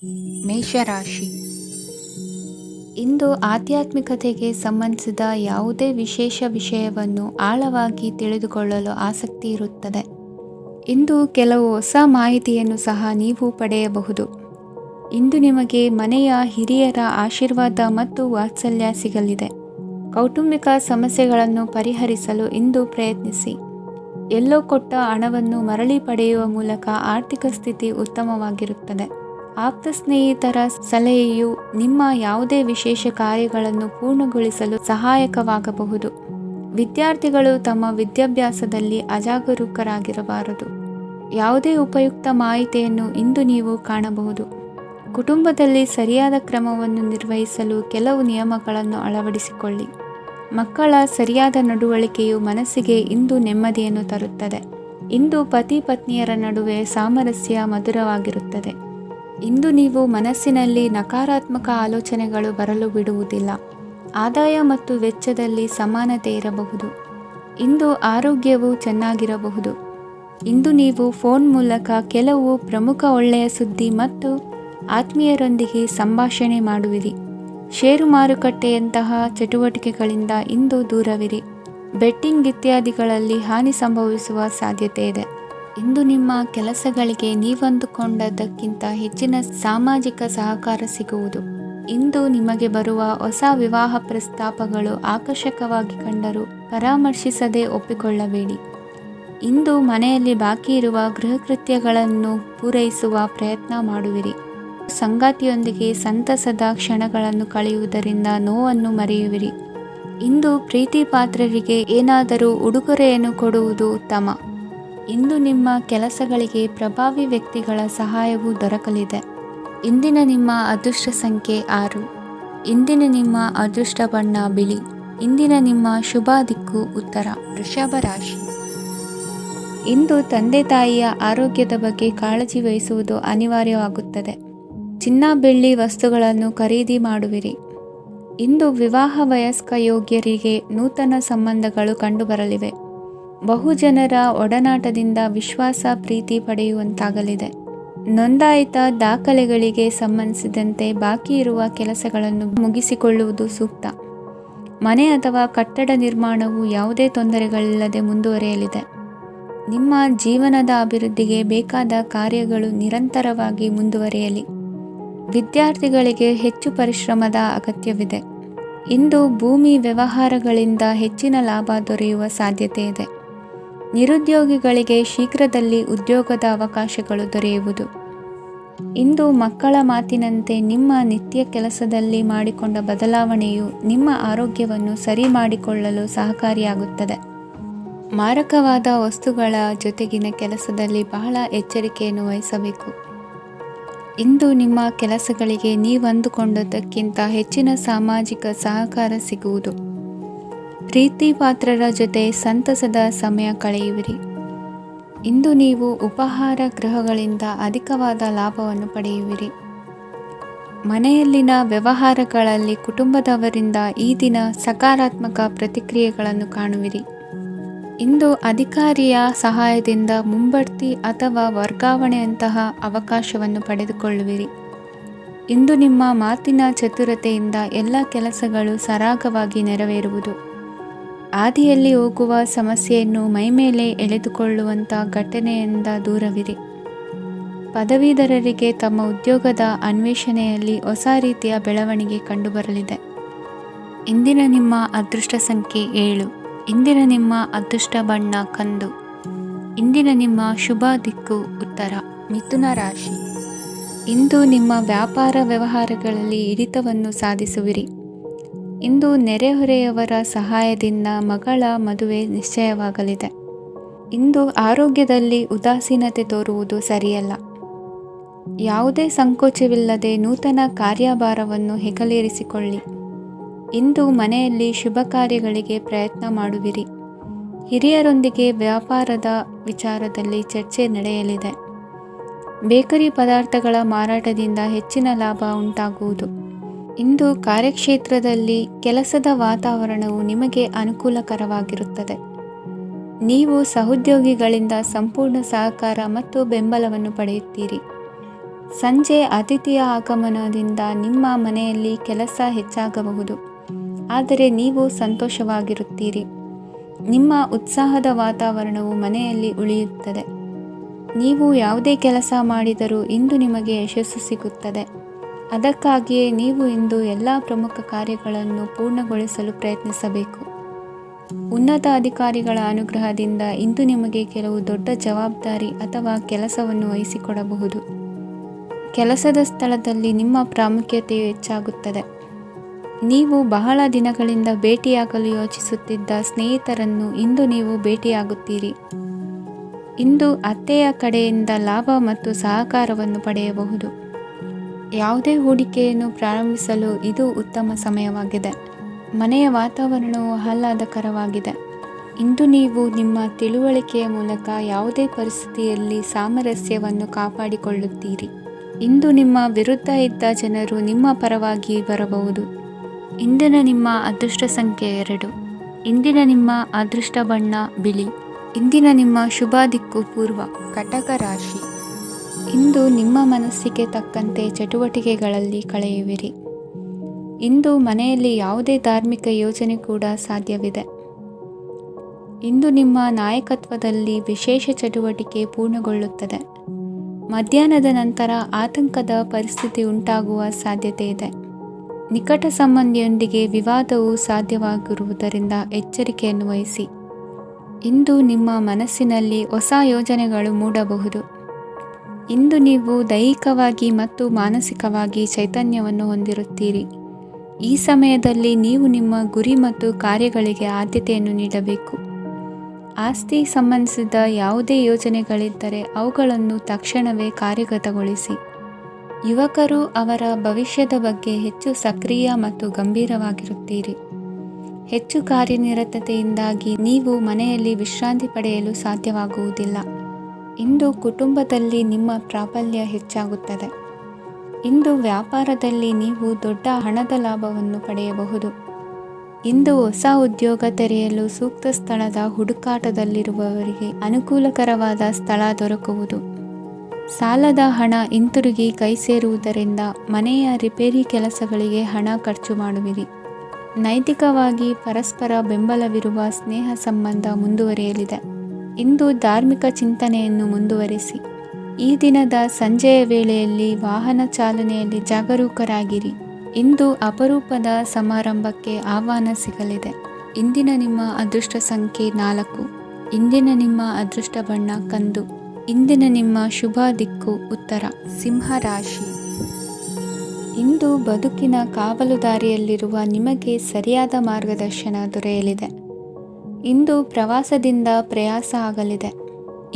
ಮೇಷರಾಶಿ. ಇಂದು ಆಧ್ಯಾತ್ಮಿಕತೆಗೆ ಸಂಬಂಧಿಸಿದ ಯಾವುದೇ ವಿಶೇಷ ವಿಷಯವನ್ನು ಆಳವಾಗಿ ತಿಳಿದುಕೊಳ್ಳಲು ಆಸಕ್ತಿ ಇರುತ್ತದೆ. ಇಂದು ಕೆಲವು ಹೊಸ ಮಾಹಿತಿಯನ್ನು ಸಹ ನೀವು ಪಡೆಯಬಹುದು. ಇಂದು ನಿಮಗೆ ಮನೆಯ ಹಿರಿಯರ ಆಶೀರ್ವಾದ ಮತ್ತು ವಾತ್ಸಲ್ಯ ಸಿಗಲಿದೆ. ಕೌಟುಂಬಿಕ ಸಮಸ್ಯೆಗಳನ್ನು ಪರಿಹರಿಸಲು ಇಂದು ಪ್ರಯತ್ನಿಸಿ. ಎಲ್ಲೋ ಕೊಟ್ಟ ಹಣವನ್ನು ಮರಳಿ ಪಡೆಯುವ ಮೂಲಕ ಆರ್ಥಿಕ ಸ್ಥಿತಿ ಉತ್ತಮವಾಗಿರುತ್ತದೆ. ಆಪ್ತ ಸ್ನೇಹಿತರ ಸಲಹೆಯು ನಿಮ್ಮ ಯಾವುದೇ ವಿಶೇಷ ಕಾರ್ಯಗಳನ್ನು ಪೂರ್ಣಗೊಳಿಸಲು ಸಹಾಯಕವಾಗಬಹುದು. ವಿದ್ಯಾರ್ಥಿಗಳು ತಮ್ಮ ವಿದ್ಯಾಭ್ಯಾಸದಲ್ಲಿ ಅಜಾಗರೂಕರಾಗಿರಬಾರದು. ಯಾವುದೇ ಉಪಯುಕ್ತ ಮಾಹಿತಿಯನ್ನು ಇಂದು ನೀವು ಕಾಣಬಹುದು. ಕುಟುಂಬದಲ್ಲಿ ಸರಿಯಾದ ಕ್ರಮವನ್ನು ನಿರ್ವಹಿಸಲು ಕೆಲವು ನಿಯಮಗಳನ್ನು ಅಳವಡಿಸಿಕೊಳ್ಳಿ. ಮಕ್ಕಳ ಸರಿಯಾದ ನಡವಳಿಕೆಯು ಮನಸ್ಸಿಗೆ ಇಂದು ನೆಮ್ಮದಿಯನ್ನು ತರುತ್ತದೆ. ಇಂದು ಪತಿ ಪತ್ನಿಯರ ನಡುವೆ ಸಾಮರಸ್ಯ ಮಧುರವಾಗಿರುತ್ತದೆ. ಇಂದು ನೀವು ಮನಸ್ಸಿನಲ್ಲಿ ನಕಾರಾತ್ಮಕ ಆಲೋಚನೆಗಳು ಬರಲು ಬಿಡುವುದಿಲ್ಲ. ಆದಾಯ ಮತ್ತು ವೆಚ್ಚದಲ್ಲಿ ಸಮಾನತೆ ಇರಬಹುದು. ಇಂದು ಆರೋಗ್ಯವು ಚೆನ್ನಾಗಿರಬಹುದು. ಇಂದು ನೀವು ಫೋನ್ ಮೂಲಕ ಕೆಲವು ಪ್ರಮುಖ ಒಳ್ಳೆಯ ಸುದ್ದಿ ಮತ್ತು ಆತ್ಮೀಯರೊಂದಿಗೆ ಸಂಭಾಷಣೆ ಮಾಡುವಿರಿ. ಷೇರು ಮಾರುಕಟ್ಟೆಯಂತಹ ಚಟುವಟಿಕೆಗಳಿಂದ ಇಂದು ದೂರವಿರಿ. ಬೆಟ್ಟಿಂಗ್ ಇತ್ಯಾದಿಗಳಲ್ಲಿ ಹಾನಿ ಸಂಭವಿಸುವ ಸಾಧ್ಯತೆ ಇದೆ. ಇಂದು ನಿಮ್ಮ ಕೆಲಸಗಳಿಗೆ ನೀವಂದುಕೊಂಡದ್ದಕ್ಕಿಂತ ಹೆಚ್ಚಿನ ಸಾಮಾಜಿಕ ಸಹಕಾರ ಸಿಗುವುದು. ಇಂದು ನಿಮಗೆ ಬರುವ ಹೊಸ ವಿವಾಹ ಪ್ರಸ್ತಾಪಗಳು ಆಕರ್ಷಕವಾಗಿ ಕಂಡರೂ ಪರಾಮರ್ಶಿಸದೆ ಒಪ್ಪಿಕೊಳ್ಳಬೇಡಿ. ಇಂದು ಮನೆಯಲ್ಲಿ ಬಾಕಿ ಇರುವ ಗೃಹಕೃತ್ಯಗಳನ್ನು ಪೂರೈಸುವ ಪ್ರಯತ್ನ ಮಾಡುವಿರಿ. ಸಂಗಾತಿಯೊಂದಿಗೆ ಸಂತಸದ ಕ್ಷಣಗಳನ್ನು ಕಳೆಯುವುದರಿಂದ ನೋವನ್ನು ಮರೆಯುವಿರಿ. ಇಂದು ಪ್ರೀತಿ ಪಾತ್ರರಿಗೆ ಏನಾದರೂ ಉಡುಗೊರೆಯನ್ನು ಕೊಡುವುದು ಉತ್ತಮ. ಇಂದು ನಿಮ್ಮ ಕೆಲಸಗಳಿಗೆ ಪ್ರಭಾವಿ ವ್ಯಕ್ತಿಗಳ ಸಹಾಯವು ದೊರಕಲಿದೆ. ಇಂದಿನ ನಿಮ್ಮ ಅದೃಷ್ಟ ಸಂಖ್ಯೆ 6. ಇಂದಿನ ನಿಮ್ಮ ಅದೃಷ್ಟ ಬಣ್ಣ ಬಿಳಿ. ಇಂದಿನ ನಿಮ್ಮ ಶುಭ ದಿಕ್ಕು ಉತ್ತರ. ವೃಷಭ ರಾಶಿ. ಇಂದು ತಂದೆ ತಾಯಿಯ ಆರೋಗ್ಯದ ಬಗ್ಗೆ ಕಾಳಜಿ ವಹಿಸುವುದು ಅನಿವಾರ್ಯವಾಗುತ್ತದೆ. ಚಿನ್ನ ಬೆಳ್ಳಿ ವಸ್ತುಗಳನ್ನು ಖರೀದಿ ಮಾಡುವಿರಿ. ಇಂದು ವಿವಾಹ ವಯಸ್ಕ ಯೋಗ್ಯರಿಗೆ ನೂತನ ಸಂಬಂಧಗಳು ಕಂಡುಬರಲಿವೆ. ಬಹುಜನರ ಒಡನಾಟದಿಂದ ವಿಶ್ವಾಸ ಪ್ರೀತಿ ಪಡೆಯುವಂತಾಗಲಿದೆ. ನೋಂದಾಯಿತ ದಾಖಲೆಗಳಿಗೆ ಸಂಬಂಧಿಸಿದಂತೆ ಬಾಕಿ ಇರುವ ಕೆಲಸಗಳನ್ನು ಮುಗಿಸಿಕೊಳ್ಳುವುದು ಸೂಕ್ತ. ಮನೆ ಅಥವಾ ಕಟ್ಟಡ ನಿರ್ಮಾಣವು ಯಾವುದೇ ತೊಂದರೆಗಳಿಲ್ಲದೆ ಮುಂದುವರಿಯಲಿದೆ. ನಿಮ್ಮ ಜೀವನದ ಅಭಿವೃದ್ಧಿಗೆ ಬೇಕಾದ ಕಾರ್ಯಗಳು ನಿರಂತರವಾಗಿ ಮುಂದುವರಿಯಲಿ. ವಿದ್ಯಾರ್ಥಿಗಳಿಗೆ ಹೆಚ್ಚು ಪರಿಶ್ರಮದ ಅಗತ್ಯವಿದೆ. ಇಂದು ಭೂಮಿ ವ್ಯವಹಾರಗಳಿಂದ ಹೆಚ್ಚಿನ ಲಾಭ ದೊರೆಯುವ ಸಾಧ್ಯತೆ ಇದೆ. ನಿರುದ್ಯೋಗಿಗಳಿಗೆ ಶೀಘ್ರದಲ್ಲಿ ಉದ್ಯೋಗದ ಅವಕಾಶಗಳು ದೊರೆಯುವುದು. ಇಂದು ಮಕ್ಕಳ ಮಾತಿನಂತೆ ನಿಮ್ಮ ನಿತ್ಯ ಕೆಲಸದಲ್ಲಿ ಮಾಡಿಕೊಂಡ ಬದಲಾವಣೆಯು ನಿಮ್ಮ ಆರೋಗ್ಯವನ್ನು ಸರಿ ಮಾಡಿಕೊಳ್ಳಲು ಸಹಕಾರಿಯಾಗುತ್ತದೆ. ಮಾರಕವಾದ ವಸ್ತುಗಳ ಜೊತೆಗಿನ ಕೆಲಸದಲ್ಲಿ ಬಹಳ ಎಚ್ಚರಿಕೆಯನ್ನು ವಹಿಸಬೇಕು. ಇಂದು ನಿಮ್ಮ ಕೆಲಸಗಳಿಗೆ ನೀವಂದುಕೊಂಡದ್ದಕ್ಕಿಂತ ಹೆಚ್ಚಿನ ಸಾಮಾಜಿಕ ಸಹಕಾರ ಸಿಗುವುದು. ಪ್ರೀತಿ ಪಾತ್ರರ ಜೊತೆ ಸಂತಸದ ಸಮಯ ಕಳೆಯುವಿರಿ. ಇಂದು ನೀವು ಉಪಹಾರ ಗೃಹಗಳಿಂದ ಅಧಿಕವಾದ ಲಾಭವನ್ನು ಪಡೆಯುವಿರಿ. ಮನೆಯಲ್ಲಿನ ವ್ಯವಹಾರಗಳಲ್ಲಿ ಕುಟುಂಬದವರಿಂದ ಈ ದಿನ ಸಕಾರಾತ್ಮಕ ಪ್ರತಿಕ್ರಿಯೆಗಳನ್ನು ಕಾಣುವಿರಿ. ಇಂದು ಅಧಿಕಾರಿಯ ಸಹಾಯದಿಂದ ಮುಂಬಡ್ತಿ ಅಥವಾ ವರ್ಗಾವಣೆಯಂತಹ ಅವಕಾಶವನ್ನು ಪಡೆದುಕೊಳ್ಳುವಿರಿ. ಇಂದು ನಿಮ್ಮ ಮಾತಿನ ಚತುರತೆಯಿಂದ ಎಲ್ಲ ಕೆಲಸಗಳು ಸರಾಗವಾಗಿ ನೆರವೇರುವುದು. ಹಾದಿಯಲ್ಲಿ ಹೋಗುವ ಸಮಸ್ಯೆಯನ್ನು ಮೈಮೇಲೆ ಎಳೆದುಕೊಳ್ಳುವಂಥ ಘಟನೆಯಿಂದ ದೂರವಿರಿ. ಪದವೀಧರರಿಗೆ ತಮ್ಮ ಉದ್ಯೋಗದ ಅನ್ವೇಷಣೆಯಲ್ಲಿ ಹೊಸ ರೀತಿಯ ಬೆಳವಣಿಗೆ ಕಂಡುಬರಲಿದೆ. ಇಂದಿನ ನಿಮ್ಮ ಅದೃಷ್ಟ ಸಂಖ್ಯೆ 7. ಇಂದಿನ ನಿಮ್ಮ ಅದೃಷ್ಟ ಬಣ್ಣ ಕಂದು. ಇಂದಿನ ನಿಮ್ಮ ಶುಭ ದಿಕ್ಕು ಉತ್ತರ. ಮಿಥುನ ರಾಶಿ. ಇಂದು ನಿಮ್ಮ ವ್ಯಾಪಾರ ವ್ಯವಹಾರಗಳಲ್ಲಿ ಹಿಡಿತವನ್ನು ಸಾಧಿಸುವಿರಿ. ಇಂದು ನೆರೆಹೊರೆಯವರ ಸಹಾಯದಿಂದ ಮಗಳ ಮದುವೆ ನಿಶ್ಚಯವಾಗಲಿದೆ. ಇಂದು ಆರೋಗ್ಯದಲ್ಲಿ ಉದಾಸೀನತೆ ತೋರುವುದು ಸರಿಯಲ್ಲ. ಯಾವುದೇ ಸಂಕೋಚವಿಲ್ಲದೆ ನೂತನ ಕಾರ್ಯಭಾರವನ್ನು ಹೆಗಲೇರಿಸಿಕೊಳ್ಳಿ. ಇಂದು ಮನೆಯಲ್ಲಿ ಶುಭ ಕಾರ್ಯಗಳಿಗೆ ಪ್ರಯತ್ನ ಮಾಡುವಿರಿ. ಹಿರಿಯರೊಂದಿಗೆ ವ್ಯಾಪಾರದ ವಿಚಾರದಲ್ಲಿ ಚರ್ಚೆ ನಡೆಯಲಿದೆ. ಬೇಕರಿ ಪದಾರ್ಥಗಳ ಮಾರಾಟದಿಂದ ಹೆಚ್ಚಿನ ಲಾಭ ಉಂಟಾಗುವುದು. ಇಂದು ಕಾರ್ಯಕ್ಷೇತ್ರದಲ್ಲಿ ಕೆಲಸದ ವಾತಾವರಣವು ನಿಮಗೆ ಅನುಕೂಲಕರವಾಗಿರುತ್ತದೆ. ನೀವು ಸಹೋದ್ಯೋಗಿಗಳಿಂದ ಸಂಪೂರ್ಣ ಸಹಕಾರ ಮತ್ತು ಬೆಂಬಲವನ್ನು ಪಡೆಯುತ್ತೀರಿ. ಸಂಜೆ ಅತಿಥಿಯ ಆಗಮನದಿಂದ ನಿಮ್ಮ ಮನೆಯಲ್ಲಿ ಕೆಲಸ ಹೆಚ್ಚಾಗಬಹುದು, ಆದರೆ ನೀವು ಸಂತೋಷವಾಗಿರುತ್ತೀರಿ. ನಿಮ್ಮ ಉತ್ಸಾಹದ ವಾತಾವರಣವು ಮನೆಯಲ್ಲಿ ಉಳಿಯುತ್ತದೆ. ನೀವು ಯಾವುದೇ ಕೆಲಸ ಮಾಡಿದರೂ ಇಂದು ನಿಮಗೆ ಯಶಸ್ಸು ಸಿಗುತ್ತದೆ. ಅದಕ್ಕಾಗಿಯೇ ನೀವು ಇಂದು ಎಲ್ಲ ಪ್ರಮುಖ ಕಾರ್ಯಗಳನ್ನು ಪೂರ್ಣಗೊಳಿಸಲು ಪ್ರಯತ್ನಿಸಬೇಕು. ಉನ್ನತ ಅಧಿಕಾರಿಗಳ ಅನುಗ್ರಹದಿಂದ ಇಂದು ನಿಮಗೆ ಕೆಲವು ದೊಡ್ಡ ಜವಾಬ್ದಾರಿ ಅಥವಾ ಕೆಲಸವನ್ನು ವಹಿಸಿಕೊಡಬಹುದು. ಕೆಲಸದ ಸ್ಥಳದಲ್ಲಿ ನಿಮ್ಮ ಪ್ರಾಮುಖ್ಯತೆಯು ಹೆಚ್ಚಾಗುತ್ತದೆ. ನೀವು ಬಹಳ ದಿನಗಳಿಂದ ಭೇಟಿಯಾಗಲು ಯೋಚಿಸುತ್ತಿದ್ದ ಸ್ನೇಹಿತರನ್ನು ಇಂದು ನೀವು ಭೇಟಿಯಾಗುತ್ತೀರಿ. ಇಂದು ಅತ್ತೆಯ ಕಡೆಯಿಂದ ಲಾಭ ಮತ್ತು ಸಹಕಾರವನ್ನು ಪಡೆಯಬಹುದು. ಯಾವುದೇ ಹೂಡಿಕೆಯನ್ನು ಪ್ರಾರಂಭಿಸಲು ಇದು ಉತ್ತಮ ಸಮಯವಾಗಿದೆ. ಮನೆಯ ವಾತಾವರಣವು ಆಹ್ಲಾದಕರವಾಗಿದೆ. ಇಂದು ನೀವು ನಿಮ್ಮ ತಿಳುವಳಿಕೆಯ ಮೂಲಕ ಯಾವುದೇ ಪರಿಸ್ಥಿತಿಯಲ್ಲಿ ಸಾಮರಸ್ಯವನ್ನು ಕಾಪಾಡಿಕೊಳ್ಳುತ್ತೀರಿ. ಇಂದು ನಿಮ್ಮ ವಿರುದ್ಧ ಇದ್ದ ಜನರು ನಿಮ್ಮ ಪರವಾಗಿ ಬರಬಹುದು. ಇಂದಿನ ನಿಮ್ಮ ಅದೃಷ್ಟ ಸಂಖ್ಯೆ 2. ಇಂದಿನ ನಿಮ್ಮ ಅದೃಷ್ಟ ಬಣ್ಣ ಬಿಳಿ. ಇಂದಿನ ನಿಮ್ಮ ಶುಭ ದಿಕ್ಕು ಪೂರ್ವ. ಕಟಕ ರಾಶಿ. ಇಂದು ನಿಮ್ಮ ಮನಸ್ಸಿಗೆ ತಕ್ಕಂತೆ ಚಟುವಟಿಕೆಗಳಲ್ಲಿ ಕಳೆಯುವಿರಿ. ಇಂದು ಮನೆಯಲ್ಲಿ ಯಾವುದೇ ಧಾರ್ಮಿಕ ಯೋಜನೆ ಕೂಡ ಸಾಧ್ಯವಿದೆ. ಇಂದು ನಿಮ್ಮ ನಾಯಕತ್ವದಲ್ಲಿ ವಿಶೇಷ ಚಟುವಟಿಕೆ ಪೂರ್ಣಗೊಳ್ಳುತ್ತದೆ. ಮಧ್ಯಾಹ್ನದ ನಂತರ ಆತಂಕದ ಪರಿಸ್ಥಿತಿ ಉಂಟಾಗುವ ಸಾಧ್ಯತೆ ಇದೆ. ನಿಕಟ ಸಂಬಂಧಿಯೊಂದಿಗೆ ವಿವಾದವು ಸಾಧ್ಯವಾಗಿರುವುದರಿಂದ ಎಚ್ಚರಿಕೆಯನ್ನು ವಹಿಸಿ. ಇಂದು ನಿಮ್ಮ ಮನಸ್ಸಿನಲ್ಲಿ ಹೊಸ ಯೋಜನೆಗಳು ಮೂಡಬಹುದು. ಇಂದು ನೀವು ದೈಹಿಕವಾಗಿ ಮತ್ತು ಮಾನಸಿಕವಾಗಿ ಚೈತನ್ಯವನ್ನು ಹೊಂದಿರುತ್ತೀರಿ. ಈ ಸಮಯದಲ್ಲಿ ನೀವು ನಿಮ್ಮ ಗುರಿ ಮತ್ತು ಕಾರ್ಯಗಳಿಗೆ ಆದ್ಯತೆಯನ್ನು ನೀಡಬೇಕು. ಆಸ್ತಿ ಸಂಬಂಧಿಸಿದ ಯಾವುದೇ ಯೋಜನೆಗಳಿದ್ದರೆ ಅವುಗಳನ್ನು ತಕ್ಷಣವೇ ಕಾರ್ಯಗತಗೊಳಿಸಿ. ಯುವಕರು ಅವರ ಭವಿಷ್ಯದ ಬಗ್ಗೆ ಹೆಚ್ಚು ಸಕ್ರಿಯ ಮತ್ತು ಗಂಭೀರವಾಗಿರುತ್ತೀರಿ. ಹೆಚ್ಚು ಕಾರ್ಯನಿರತತೆಯಿಂದಾಗಿ ನೀವು ಮನೆಯಲ್ಲಿ ವಿಶ್ರಾಂತಿ ಪಡೆಯಲು ಸಾಧ್ಯವಾಗುವುದಿಲ್ಲ. ಇಂದು ಕುಟುಂಬದಲ್ಲಿ ನಿಮ್ಮ ಪ್ರಾಬಲ್ಯ ಹೆಚ್ಚಾಗುತ್ತದೆ. ಇಂದು ವ್ಯಾಪಾರದಲ್ಲಿ ನೀವು ದೊಡ್ಡ ಹಣದ ಲಾಭವನ್ನು ಪಡೆಯಬಹುದು. ಇಂದು ಹೊಸ ಉದ್ಯೋಗ ತೆರೆಯಲು ಸೂಕ್ತ ಸ್ಥಳದ ಹುಡುಕಾಟದಲ್ಲಿರುವವರಿಗೆ ಅನುಕೂಲಕರವಾದ ಸ್ಥಳ ದೊರಕುವುದು. ಸಾಲದ ಹಣ ಹಿಂತಿರುಗಿ ಕೈ ಸೇರುವುದರಿಂದ ಮನೆಯ ರಿಪೇರಿ ಕೆಲಸಗಳಿಗೆ ಹಣ ಖರ್ಚು ಮಾಡುವಿರಿ. ನೈತಿಕವಾಗಿ ಪರಸ್ಪರ ಬೆಂಬಲವಿರುವ ಸ್ನೇಹ ಸಂಬಂಧ ಮುಂದುವರಿಯಲಿದೆ. ಇಂದು ಧಾರ್ಮಿಕ ಚಿಂತನೆಯನ್ನು ಮುಂದುವರಿಸಿ. ಈ ದಿನದ ಸಂಜೆಯ ವೇಳೆಯಲ್ಲಿ ವಾಹನ ಚಾಲನೆಯಲ್ಲಿ ಜಾಗರೂಕರಾಗಿರಿ. ಇಂದು ಅಪರೂಪದ ಸಮಾರಂಭಕ್ಕೆ ಆಹ್ವಾನ ಸಿಗಲಿದೆ. ಇಂದಿನ ನಿಮ್ಮ ಅದೃಷ್ಟ ಸಂಖ್ಯೆ 4. ಇಂದಿನ ನಿಮ್ಮ ಅದೃಷ್ಟ ಬಣ್ಣ ಕಂದು. ಇಂದಿನ ನಿಮ್ಮ ಶುಭ ದಿಕ್ಕು ಉತ್ತರ. ಸಿಂಹ ರಾಶಿ. ಇಂದು ಬದುಕಿನ ಕಾವಲುದಾರಿಯಲ್ಲಿರುವ ನಿಮಗೆ ಸರಿಯಾದ ಮಾರ್ಗದರ್ಶನ ದೊರೆಯಲಿದೆ. ಇಂದು ಪ್ರವಾಸದಿಂದ ಪ್ರಯಾಸ ಆಗಲಿದೆ.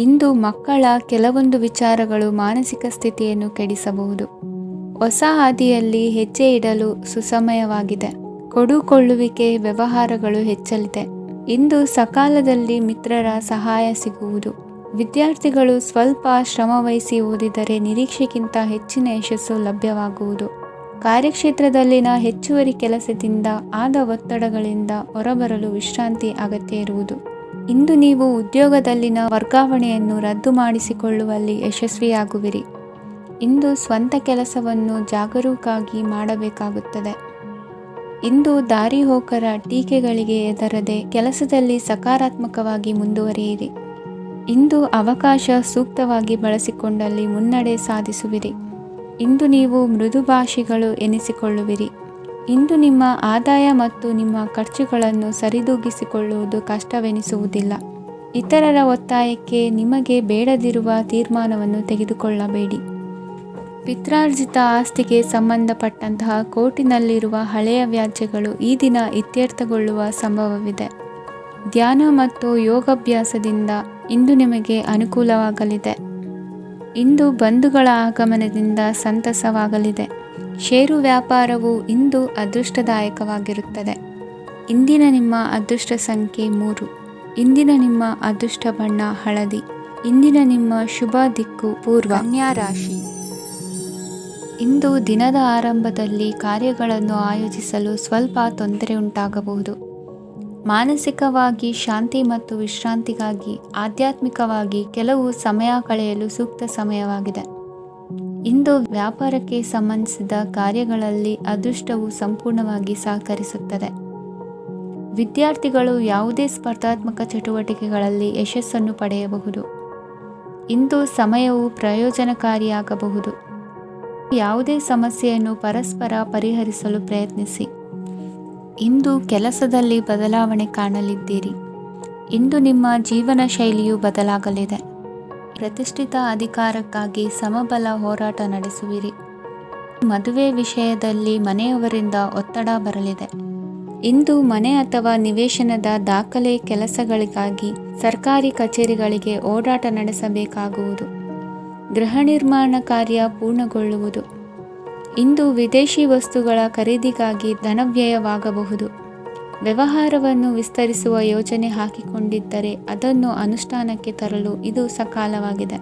ಇಂದು ಮಕ್ಕಳ ಕೆಲವೊಂದು ವಿಚಾರಗಳು ಮಾನಸಿಕ ಸ್ಥಿತಿಯನ್ನು ಕೆಡಿಸಬಹುದು. ಹೊಸ ಹಾದಿಯಲ್ಲಿ ಹೆಜ್ಜೆ ಇಡಲು ಸುಸಮಯವಾಗಿದೆ. ಕೊಡುಕೊಳ್ಳುವಿಕೆ ವ್ಯವಹಾರಗಳು ಹೆಚ್ಚಲಿದೆ. ಇಂದು ಸಕಾಲದಲ್ಲಿ ಮಿತ್ರರ ಸಹಾಯ ಸಿಗುವುದು. ವಿದ್ಯಾರ್ಥಿಗಳು ಸ್ವಲ್ಪ ಶ್ರಮವಹಿಸಿ ಓದಿದರೆ ನಿರೀಕ್ಷೆಗಿಂತ ಹೆಚ್ಚಿನ ಯಶಸ್ಸು ಲಭ್ಯವಾಗುವುದು. ಕಾರ್ಯಕ್ಷೇತ್ರದಲ್ಲಿನ ಹೆಚ್ಚುವರಿ ಕೆಲಸದಿಂದ ಆದ ಒತ್ತಡಗಳಿಂದ ಹೊರಬರಲು ವಿಶ್ರಾಂತಿ ಅಗತ್ಯ ಇರುವುದು. ಇಂದು ನೀವು ಉದ್ಯೋಗದಲ್ಲಿನ ವರ್ಗಾವಣೆಯನ್ನು ರದ್ದು ಮಾಡಿಸಿಕೊಳ್ಳುವಲ್ಲಿ ಯಶಸ್ವಿಯಾಗುವಿರಿ. ಇಂದು ಸ್ವಂತ ಕೆಲಸವನ್ನು ಜಾಗರೂಕರಾಗಿ ಮಾಡಬೇಕಾಗುತ್ತದೆ. ಇಂದು ದಾರಿಹೋಕರ ಟೀಕೆಗಳಿಗೆ ಹೆದರದೆ ಕೆಲಸದಲ್ಲಿ ಸಕಾರಾತ್ಮಕವಾಗಿ ಮುಂದುವರಿಯಿರಿ. ಇಂದು ಅವಕಾಶ ಸೂಕ್ತವಾಗಿ ಬಳಸಿಕೊಂಡಲ್ಲಿ ಮುನ್ನಡೆ ಸಾಧಿಸುವಿರಿ. ಇಂದು ನೀವು ಮೃದುಭಾಷಿಗಳು ಎನಿಸಿಕೊಳ್ಳುವಿರಿ. ಇಂದು ನಿಮ್ಮ ಆದಾಯ ಮತ್ತು ನಿಮ್ಮ ಖರ್ಚುಗಳನ್ನು ಸರಿದೂಗಿಸಿಕೊಳ್ಳುವುದು ಕಷ್ಟವೆನಿಸುವುದಿಲ್ಲ. ಇತರರ ಒತ್ತಾಯಕ್ಕೆ ನಿಮಗೆ ಬೇಡದಿರುವ ತೀರ್ಮಾನವನ್ನು ತೆಗೆದುಕೊಳ್ಳಬೇಡಿ. ಪಿತ್ರಾರ್ಜಿತ ಆಸ್ತಿಗೆ ಸಂಬಂಧಪಟ್ಟಂತಹ ಕೋರ್ಟಿನಲ್ಲಿರುವ ಹಳೆಯ ವ್ಯಾಜ್ಯಗಳು ಈ ದಿನ ಇತ್ಯರ್ಥಗೊಳ್ಳುವ ಸಂಭವವಿದೆ. ಧ್ಯಾನ ಮತ್ತು ಯೋಗಾಭ್ಯಾಸದಿಂದ ಇಂದು ನಿಮಗೆ ಅನುಕೂಲವಾಗಲಿದೆ. ಇಂದು ಬಂಧುಗಳ ಆಗಮನದಿಂದ ಸಂತಸವಾಗಲಿದೆ. ಷೇರು ವ್ಯಾಪಾರವು ಇಂದು ಅದೃಷ್ಟದಾಯಕವಾಗಿರುತ್ತದೆ. ಇಂದಿನ ನಿಮ್ಮ ಅದೃಷ್ಟ ಸಂಖ್ಯೆ 3. ಇಂದಿನ ನಿಮ್ಮ ಅದೃಷ್ಟ ಬಣ್ಣ ಹಳದಿ. ಇಂದಿನ ನಿಮ್ಮ ಶುಭ ದಿಕ್ಕು ಪೂರ್ವ. ಕನ್ಯಾ ರಾಶಿ. ಇಂದು ದಿನದ ಆರಂಭದಲ್ಲಿ ಕಾರ್ಯಗಳನ್ನು ಆಯೋಜಿಸಲು ಸ್ವಲ್ಪ ತೊಂದರೆ ಉಂಟಾಗಬಹುದು. ಮಾನಸಿಕವಾಗಿ ಶಾಂತಿ ಮತ್ತು ವಿಶ್ರಾಂತಿಗಾಗಿ ಆಧ್ಯಾತ್ಮಿಕವಾಗಿ ಕೆಲವು ಸಮಯ ಕಳೆಯಲು ಸೂಕ್ತ ಸಮಯವಾಗಿದೆ. ಇಂದು ವ್ಯಾಪಾರಕ್ಕೆ ಸಂಬಂಧಿಸಿದ ಕಾರ್ಯಗಳಲ್ಲಿ ಅದೃಷ್ಟವು ಸಂಪೂರ್ಣವಾಗಿ ಸಹಕರಿಸುತ್ತದೆ. ವಿದ್ಯಾರ್ಥಿಗಳು ಯಾವುದೇ ಸ್ಪರ್ಧಾತ್ಮಕ ಚಟುವಟಿಕೆಗಳಲ್ಲಿ ಯಶಸ್ಸನ್ನು ಪಡೆಯಬಹುದು. ಇಂದು ಸಮಯವು ಪ್ರಯೋಜನಕಾರಿಯಾಗಬಹುದು. ಯಾವುದೇ ಸಮಸ್ಯೆಯನ್ನು ಪರಸ್ಪರ ಪರಿಹರಿಸಲು ಪ್ರಯತ್ನಿಸಿ. ಇಂದು ಕೆಲಸದಲ್ಲಿ ಬದಲಾವಣೆ ಕಾಣಲಿದ್ದೀರಿ. ಇಂದು ನಿಮ್ಮ ಜೀವನ ಶೈಲಿಯು ಬದಲಾಗಲಿದೆ. ಪ್ರತಿಷ್ಠಿತ ಅಧಿಕಾರಕ್ಕಾಗಿ ಸಮಬಲ ಹೋರಾಟ ನಡೆಸುವಿರಿ. ಮದುವೆ ವಿಷಯದಲ್ಲಿ ಮನೆಯವರಿಂದ ಒತ್ತಡ ಬರಲಿದೆ. ಇಂದು ಮನೆ ಅಥವಾ ನಿವೇಶನದ ದಾಖಲೆ ಕೆಲಸಗಳಿಗಾಗಿ ಸರ್ಕಾರಿ ಕಚೇರಿಗಳಿಗೆ ಓಡಾಟ ನಡೆಸಬೇಕಾಗುವುದು. ಗೃಹ ನಿರ್ಮಾಣ ಕಾರ್ಯ ಪೂರ್ಣಗೊಳ್ಳುವುದು. ಇಂದು ವಿದೇಶಿ ವಸ್ತುಗಳ ಖರೀದಿಗಾಗಿ ಧನವ್ಯಯವಾಗಬಹುದು. ವ್ಯವಹಾರವನ್ನು ವಿಸ್ತರಿಸುವ ಯೋಜನೆ ಹಾಕಿಕೊಂಡಿದ್ದರೆ ಅದನ್ನು ಅನುಷ್ಠಾನಕ್ಕೆ ತರಲು ಇದು ಸಕಾಲವಾಗಿದೆ.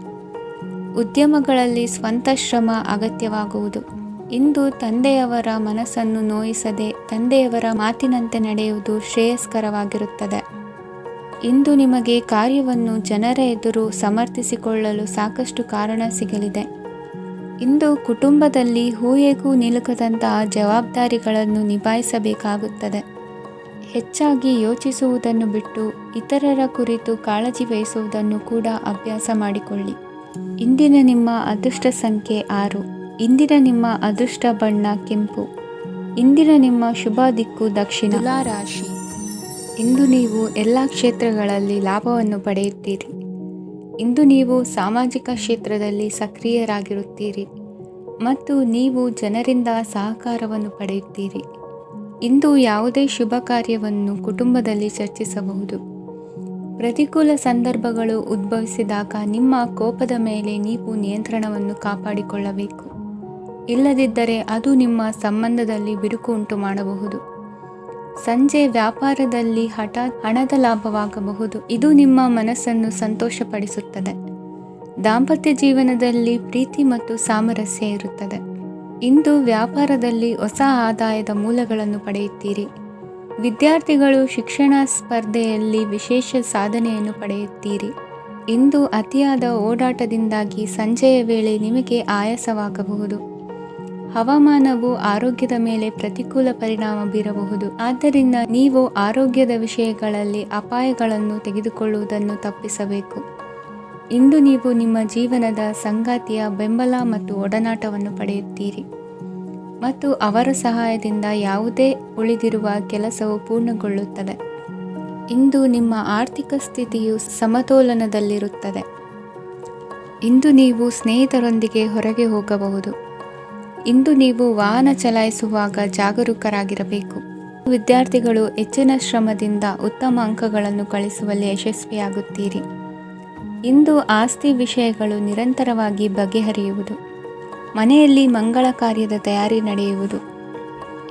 ಉದ್ಯಮಗಳಲ್ಲಿ ಸ್ವಂತ ಶ್ರಮ ಅಗತ್ಯವಾಗುವುದು. ಇಂದು ತಂದೆಯವರ ಮನಸ್ಸನ್ನು ನೋಯಿಸದೆ ತಂದೆಯವರ ಮಾತಿನಂತೆ ನಡೆಯುವುದು ಶ್ರೇಯಸ್ಕರವಾಗಿರುತ್ತದೆ. ಇಂದು ನಿಮಗೆ ಕಾರ್ಯವನ್ನು ಜನರ ಎದುರು ಸಮರ್ಥಿಸಿಕೊಳ್ಳಲು ಸಾಕಷ್ಟು ಕಾರಣ ಸಿಗಲಿದೆ. ಇಂದು ಕುಟುಂಬದಲ್ಲಿ ಹೂಹೆಗೂ ನಿಲುಕದಂತಹ ಜವಾಬ್ದಾರಿಗಳನ್ನು ನಿಭಾಯಿಸಬೇಕಾಗುತ್ತದೆ. ಹೆಚ್ಚಾಗಿ ಯೋಚಿಸುವುದನ್ನು ಬಿಟ್ಟು ಇತರರ ಕುರಿತು ಕಾಳಜಿ ವಹಿಸುವುದನ್ನು ಕೂಡ ಅಭ್ಯಾಸ ಮಾಡಿಕೊಳ್ಳಿ. ಇಂದಿನ ನಿಮ್ಮ ಅದೃಷ್ಟ ಸಂಖ್ಯೆ 6. ಇಂದಿನ ನಿಮ್ಮ ಅದೃಷ್ಟ ಬಣ್ಣ ಕೆಂಪು. ಇಂದಿನ ನಿಮ್ಮ ಶುಭ ದಿಕ್ಕು ದಕ್ಷಿಣ. ತುಲಾ ರಾಶಿ. ಇಂದು ನೀವು ಎಲ್ಲ ಕ್ಷೇತ್ರಗಳಲ್ಲಿ ಲಾಭವನ್ನು ಪಡೆಯುತ್ತೀರಿ. ಇಂದು ನೀವು ಸಾಮಾಜಿಕ ಕ್ಷೇತ್ರದಲ್ಲಿ ಸಕ್ರಿಯರಾಗಿರುತ್ತೀರಿ ಮತ್ತು ನೀವು ಜನರಿಂದ ಸಹಕಾರವನ್ನು ಪಡೆಯುತ್ತೀರಿ. ಇಂದು ಯಾವುದೇ ಶುಭ ಕಾರ್ಯವನ್ನು ಕುಟುಂಬದಲ್ಲಿ ಚರ್ಚಿಸಬಹುದು. ಪ್ರತಿಕೂಲ ಸಂದರ್ಭಗಳು ಉದ್ಭವಿಸಿದಾಗ ನಿಮ್ಮ ಕೋಪದ ಮೇಲೆ ನೀವು ನಿಯಂತ್ರಣವನ್ನು ಕಾಪಾಡಿಕೊಳ್ಳಬೇಕು. ಇಲ್ಲದಿದ್ದರೆ ಅದು ನಿಮ್ಮ ಸಂಬಂಧದಲ್ಲಿ ಬಿರುಕು ಉಂಟು ಮಾಡಬಹುದು. ಸಂಜೆ ವ್ಯಾಪಾರದಲ್ಲಿ ಹಠಾತ್ ಹಣದ ಲಾಭವಾಗಬಹುದು. ಇದು ನಿಮ್ಮ ಮನಸ್ಸನ್ನು ಸಂತೋಷಪಡಿಸುತ್ತದೆ. ದಾಂಪತ್ಯ ಜೀವನದಲ್ಲಿ ಪ್ರೀತಿ ಮತ್ತು ಸಾಮರಸ್ಯ ಇರುತ್ತದೆ. ಇಂದು ವ್ಯಾಪಾರದಲ್ಲಿ ಹೊಸ ಆದಾಯದ ಮೂಲಗಳನ್ನು ಪಡೆಯುತ್ತೀರಿ. ವಿದ್ಯಾರ್ಥಿಗಳು ಶಿಕ್ಷಣ ಸ್ಪರ್ಧೆಯಲ್ಲಿ ವಿಶೇಷ ಸಾಧನೆಯನ್ನು ಪಡೆಯುತ್ತೀರಿ. ಇಂದು ಅತಿಯಾದ ಓಡಾಟದಿಂದಾಗಿ ಸಂಜೆಯ ವೇಳೆ ನಿಮಗೆ ಆಯಾಸವಾಗಬಹುದು. ಹವಾಮಾನವು ಆರೋಗ್ಯದ ಮೇಲೆ ಪ್ರತಿಕೂಲ ಪರಿಣಾಮ ಬೀರಬಹುದು. ಆದ್ದರಿಂದ ನೀವು ಆರೋಗ್ಯದ ವಿಷಯಗಳಲ್ಲಿ ಅಪಾಯಗಳನ್ನು ತೆಗೆದುಕೊಳ್ಳುವುದನ್ನು ತಪ್ಪಿಸಬೇಕು. ಇಂದು ನೀವು ನಿಮ್ಮ ಜೀವನದ ಸಂಗಾತಿಯ ಬೆಂಬಲ ಮತ್ತು ಒಡನಾಟವನ್ನು ಪಡೆಯುತ್ತೀರಿ ಮತ್ತು ಅವರ ಸಹಾಯದಿಂದ ಯಾವುದೇ ಉಳಿದಿರುವ ಕೆಲಸವು ಪೂರ್ಣಗೊಳ್ಳುತ್ತದೆ. ಇಂದು ನಿಮ್ಮ ಆರ್ಥಿಕ ಸ್ಥಿತಿಯು ಸಮತೋಲನದಲ್ಲಿರುತ್ತದೆ. ಇಂದು ನೀವು ಸ್ನೇಹಿತರೊಂದಿಗೆ ಹೊರಗೆ ಹೋಗಬಹುದು. ಇಂದು ನೀವು ವಾಹನ ಚಲಾಯಿಸುವಾಗ ಜಾಗರೂಕರಾಗಿರಬೇಕು. ವಿದ್ಯಾರ್ಥಿಗಳು ಹೆಚ್ಚಿನ ಶ್ರಮದಿಂದ ಉತ್ತಮ ಅಂಕಗಳನ್ನು ಗಳಿಸುವಲ್ಲಿ ಯಶಸ್ವಿಯಾಗುತ್ತೀರಿ. ಇಂದು ಆಸ್ತಿ ವಿಷಯಗಳು ನಿರಂತರವಾಗಿ ಬಗೆಹರಿಯುವುದು. ಮನೆಯಲ್ಲಿ ಮಂಗಳ ಕಾರ್ಯದ ತಯಾರಿ ನಡೆಯುವುದು.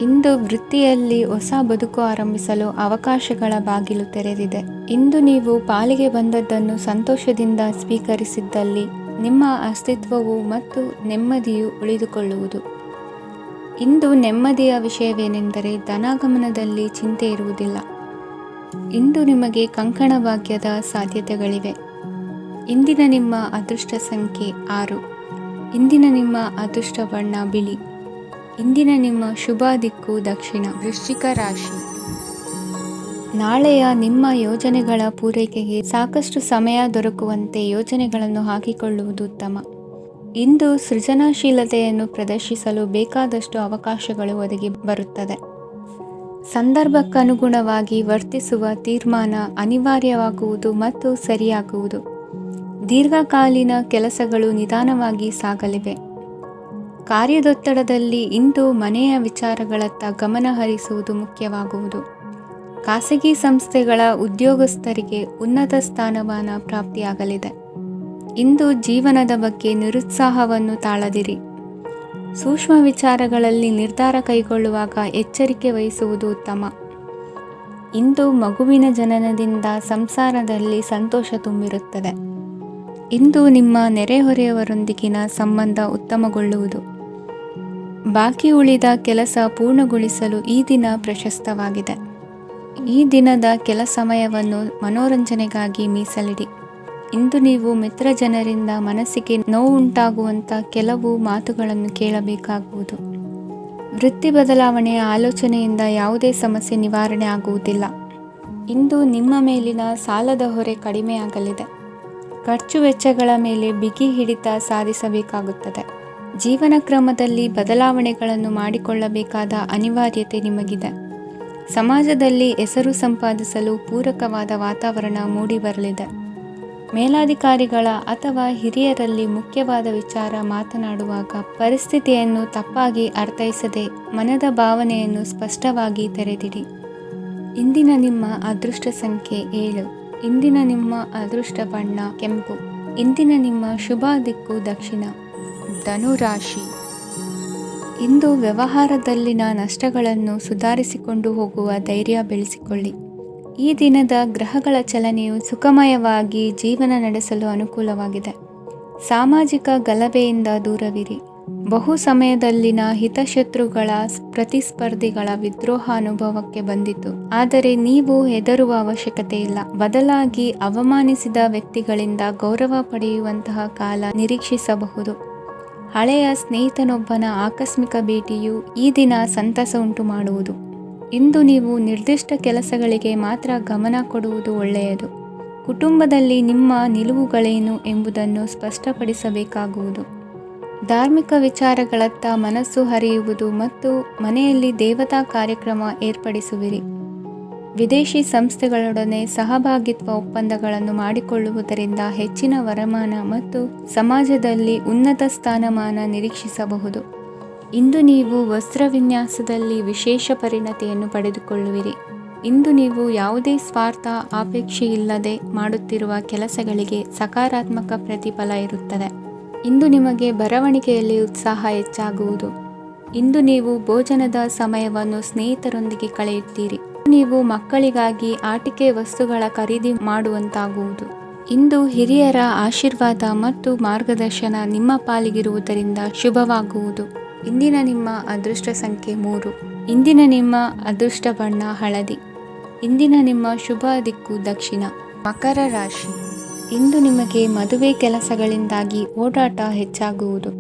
ಇಂದು ವೃತ್ತಿಯಲ್ಲಿ ಹೊಸ ಬದುಕು ಆರಂಭಿಸಲು ಅವಕಾಶಗಳ ಬಾಗಿಲು ತೆರೆದಿದೆ. ಇಂದು ನೀವು ಪಾಲಿಗೆ ಬಂದದ್ದನ್ನು ಸಂತೋಷದಿಂದ ಸ್ವೀಕರಿಸಿದ್ದಲ್ಲಿ ನಿಮ್ಮ ಅಸ್ತಿತ್ವವು ಮತ್ತು ನೆಮ್ಮದಿಯು ಉಳಿದುಕೊಳ್ಳುವುದು. ಇಂದು ನೆಮ್ಮದಿಯ ವಿಷಯವೇನೆಂದರೆ ಧನಾಗಮನದಲ್ಲಿ ಚಿಂತೆ ಇರುವುದಿಲ್ಲ. ಇಂದು ನಿಮಗೆ ಕಂಕಣ ಭಾಗ್ಯದ ಸಾಧ್ಯತೆಗಳಿವೆ. ಇಂದಿನ ನಿಮ್ಮ ಅದೃಷ್ಟ ಸಂಖ್ಯೆ 6. ಇಂದಿನ ನಿಮ್ಮ ಅದೃಷ್ಟ ಬಣ್ಣ ಬಿಳಿ. ಇಂದಿನ ನಿಮ್ಮ ಶುಭ ದಿಕ್ಕು ದಕ್ಷಿಣ. ವೃಶ್ಚಿಕ ರಾಶಿ. ನಾಳೆಯ ನಿಮ್ಮ ಯೋಜನೆಗಳ ಪೂರೈಕೆಗೆ ಸಾಕಷ್ಟು ಸಮಯ ದೊರಕುವಂತೆ ಯೋಜನೆಗಳನ್ನು ಹಾಕಿಕೊಳ್ಳುವುದು ಉತ್ತಮ. ಇಂದು ಸೃಜನಶೀಲತೆಯನ್ನು ಪ್ರದರ್ಶಿಸಲು ಬೇಕಾದಷ್ಟು ಅವಕಾಶಗಳು ಒದಗಿ ಬರುತ್ತದೆ. ಸಂದರ್ಭಕ್ಕನುಗುಣವಾಗಿ ವರ್ತಿಸುವ ತೀರ್ಮಾನ ಅನಿವಾರ್ಯವಾಗುವುದು ಮತ್ತು ಸರಿಯಾಗುವುದು. ದೀರ್ಘಕಾಲೀನ ಕೆಲಸಗಳು ನಿಧಾನವಾಗಿ ಸಾಗಲಿವೆ. ಕಾರ್ಯದೊತ್ತಡದಲ್ಲಿ ಇಂದು ಮನೆಯ ವಿಚಾರಗಳತ್ತ ಗಮನ ಹರಿಸುವುದು ಮುಖ್ಯವಾಗುವುದು. ಖಾಸಗಿ ಸಂಸ್ಥೆಗಳ ಉದ್ಯೋಗಸ್ಥರಿಗೆ ಉನ್ನತ ಸ್ಥಾನಮಾನ ಪ್ರಾಪ್ತಿಯಾಗಲಿದೆ. ಇಂದು ಜೀವನದ ಬಗ್ಗೆ ನಿರುತ್ಸಾಹವನ್ನು ತಾಳದಿರಿ. ಸೂಕ್ಷ್ಮ ವಿಚಾರಗಳಲ್ಲಿ ನಿರ್ಧಾರ ಕೈಗೊಳ್ಳುವಾಗ ಎಚ್ಚರಿಕೆ ವಹಿಸುವುದು ಉತ್ತಮ. ಇಂದು ಮಗುವಿನ ಜನನದಿಂದ ಸಂಸಾರದಲ್ಲಿ ಸಂತೋಷ ತುಂಬಿರುತ್ತದೆ. ಇಂದು ನಿಮ್ಮ ನೆರೆಹೊರೆಯವರೊಂದಿಗಿನ ಸಂಬಂಧ ಉತ್ತಮಗೊಳ್ಳುವುದು. ಬಾಕಿ ಉಳಿದ ಕೆಲಸ ಪೂರ್ಣಗೊಳಿಸಲು ಈ ದಿನ ಪ್ರಶಸ್ತವಾಗಿದೆ. ಈ ದಿನದ ಕೆಲ ಸಮಯವನ್ನು ಮನೋರಂಜನೆಗಾಗಿ ಮೀಸಲಿಡಿ. ಇಂದು ನೀವು ಮಿತ್ರ ಜನರಿಂದ ಮನಸ್ಸಿಗೆ ನೋವುಂಟಾಗುವಂಥ ಕೆಲವು ಮಾತುಗಳನ್ನು ಕೇಳಬೇಕಾಗುವುದು. ವೃತ್ತಿ ಬದಲಾವಣೆಯ ಆಲೋಚನೆಯಿಂದ ಯಾವುದೇ ಸಮಸ್ಯೆ ನಿವಾರಣೆ ಆಗುವುದಿಲ್ಲ. ಇಂದು ನಿಮ್ಮ ಮೇಲಿನ ಸಾಲದ ಹೊರೆ ಕಡಿಮೆಯಾಗಲಿದೆ. ಖರ್ಚು ವೆಚ್ಚಗಳ ಮೇಲೆ ಬಿಗಿ ಹಿಡಿತ ಸಾಧಿಸಬೇಕಾಗುತ್ತದೆ. ಜೀವನ ಕ್ರಮದಲ್ಲಿ ಬದಲಾವಣೆಗಳನ್ನು ಮಾಡಿಕೊಳ್ಳಬೇಕಾದ ಅನಿವಾರ್ಯತೆ ನಿಮಗಿದೆ. ಸಮಾಜದಲ್ಲಿ ಹೆಸರು ಸಂಪಾದಿಸಲು ಪೂರಕವಾದ ವಾತಾವರಣ ಮೂಡಿಬರಲಿದೆ. ಮೇಲಾಧಿಕಾರಿಗಳ ಅಥವಾ ಹಿರಿಯರಲ್ಲಿ ಮುಖ್ಯವಾದ ವಿಚಾರ ಮಾತನಾಡುವಾಗ ಪರಿಸ್ಥಿತಿಯನ್ನು ತಪ್ಪಾಗಿ ಅರ್ಥೈಸದೆ ಮನದ ಭಾವನೆಯನ್ನು ಸ್ಪಷ್ಟವಾಗಿ ತೆರೆದಿಡಿ. ಇಂದಿನ ನಿಮ್ಮ ಅದೃಷ್ಟ ಸಂಖ್ಯೆ 7. ಇಂದಿನ ನಿಮ್ಮ ಅದೃಷ್ಟ ಬಣ್ಣ ಕೆಂಪು. ಇಂದಿನ ನಿಮ್ಮ ಶುಭ ದಿಕ್ಕು ದಕ್ಷಿಣ. ಧನುರಾಶಿ. ಇಂದು ವ್ಯವಹಾರದಲ್ಲಿನ ನಷ್ಟಗಳನ್ನು ಸುಧಾರಿಸಿಕೊಂಡು ಹೋಗುವ ಧೈರ್ಯ ಬೆಳೆಸಿಕೊಳ್ಳಿ. ಈ ದಿನದ ಗ್ರಹಗಳ ಚಲನೆಯು ಸುಖಮಯವಾಗಿ ಜೀವನ ನಡೆಸಲು ಅನುಕೂಲವಾಗಿದೆ. ಸಾಮಾಜಿಕ ಗಲಭೆಯಿಂದ ದೂರವಿರಿ. ಬಹು ಸಮಯದಲ್ಲಿನ ಹಿತಶತ್ರುಗಳ ಪ್ರತಿಸ್ಪರ್ಧಿಗಳ ವಿದ್ರೋಹ ಅನುಭವಕ್ಕೆ ಬಂದಿತು. ಆದರೆ ನೀವು ಹೆದರುವ ಅವಶ್ಯಕತೆ ಇಲ್ಲ. ಬದಲಾಗಿ ಅವಮಾನಿಸಿದ ವ್ಯಕ್ತಿಗಳಿಂದ ಗೌರವ ಪಡೆಯುವಂತಹ ಕಾಲ ನಿರೀಕ್ಷಿಸಬಹುದು. ಹಳೆಯ ಸ್ನೇಹಿತನೊಬ್ಬನ ಆಕಸ್ಮಿಕ ಭೇಟಿಯು ಈ ದಿನ ಸಂತಸ ಉಂಟು ಮಾಡುವುದು. ಇಂದು ನೀವು ನಿರ್ದಿಷ್ಟ ಕೆಲಸಗಳಿಗೆ ಮಾತ್ರ ಗಮನ ಕೊಡುವುದು ಒಳ್ಳೆಯದು. ಕುಟುಂಬದಲ್ಲಿ ನಿಮ್ಮ ನಿಲುವುಗಳೇನು ಎಂಬುದನ್ನು ಸ್ಪಷ್ಟಪಡಿಸಬೇಕಾಗುವುದು. ಧಾರ್ಮಿಕ ವಿಚಾರಗಳತ್ತ ಮನಸ್ಸು ಹರಿಯುವುದು ಮತ್ತು ಮನೆಯಲ್ಲಿ ದೇವತಾ ಕಾರ್ಯಕ್ರಮ ಏರ್ಪಡಿಸುವಿರಿ. ವಿದೇಶಿ ಸಂಸ್ಥೆಗಳೊಡನೆ ಸಹಭಾಗಿತ್ವ ಒಪ್ಪಂದಗಳನ್ನು ಮಾಡಿಕೊಳ್ಳುವುದರಿಂದ ಹೆಚ್ಚಿನ ವರಮಾನ ಮತ್ತು ಸಮಾಜದಲ್ಲಿ ಉನ್ನತ ಸ್ಥಾನಮಾನ ನಿರೀಕ್ಷಿಸಬಹುದು. ಇಂದು ನೀವು ವಸ್ತ್ರವಿನ್ಯಾಸದಲ್ಲಿ ವಿಶೇಷ ಪರಿಣತಿಯನ್ನು ಪಡೆದುಕೊಳ್ಳುವಿರಿ. ಇಂದು ನೀವು ಯಾವುದೇ ಸ್ವಾರ್ಥ ಅಪೇಕ್ಷೆಯಿಲ್ಲದೆ ಮಾಡುತ್ತಿರುವ ಕೆಲಸಗಳಿಗೆ ಸಕಾರಾತ್ಮಕ ಪ್ರತಿಫಲ ಇರುತ್ತದೆ. ಇಂದು ನಿಮಗೆ ಬರವಣಿಗೆಯಲ್ಲಿ ಉತ್ಸಾಹ ಹೆಚ್ಚಾಗುವುದು. ಇಂದು ನೀವು ಭೋಜನದ ಸಮಯವನ್ನು ಸ್ನೇಹಿತರೊಂದಿಗೆ ಕಳೆಯುತ್ತೀರಿ. ನೀವು ಮಕ್ಕಳಿಗಾಗಿ ಆಟಿಕೆ ವಸ್ತುಗಳ ಖರೀದಿ ಮಾಡುವಂತಾಗುವುದು. ಇಂದು ಹಿರಿಯರ ಆಶೀರ್ವಾದ ಮತ್ತು ಮಾರ್ಗದರ್ಶನ ನಿಮ್ಮ ಪಾಲಿಗಿರುವುದರಿಂದ ಶುಭವಾಗುವುದು. ಇಂದಿನ ನಿಮ್ಮ ಅದೃಷ್ಟ ಸಂಖ್ಯೆ 3. ಇಂದಿನ ನಿಮ್ಮ ಅದೃಷ್ಟ ಬಣ್ಣ ಹಳದಿ. ಇಂದಿನ ನಿಮ್ಮ ಶುಭ ದಿಕ್ಕು ದಕ್ಷಿಣ. ಮಕರ ರಾಶಿ. ಇಂದು ನಿಮಗೆ ಮದುವೆ ಕೆಲಸಗಳಿಂದಾಗಿ ಓಡಾಟ ಹೆಚ್ಚಾಗುವುದು.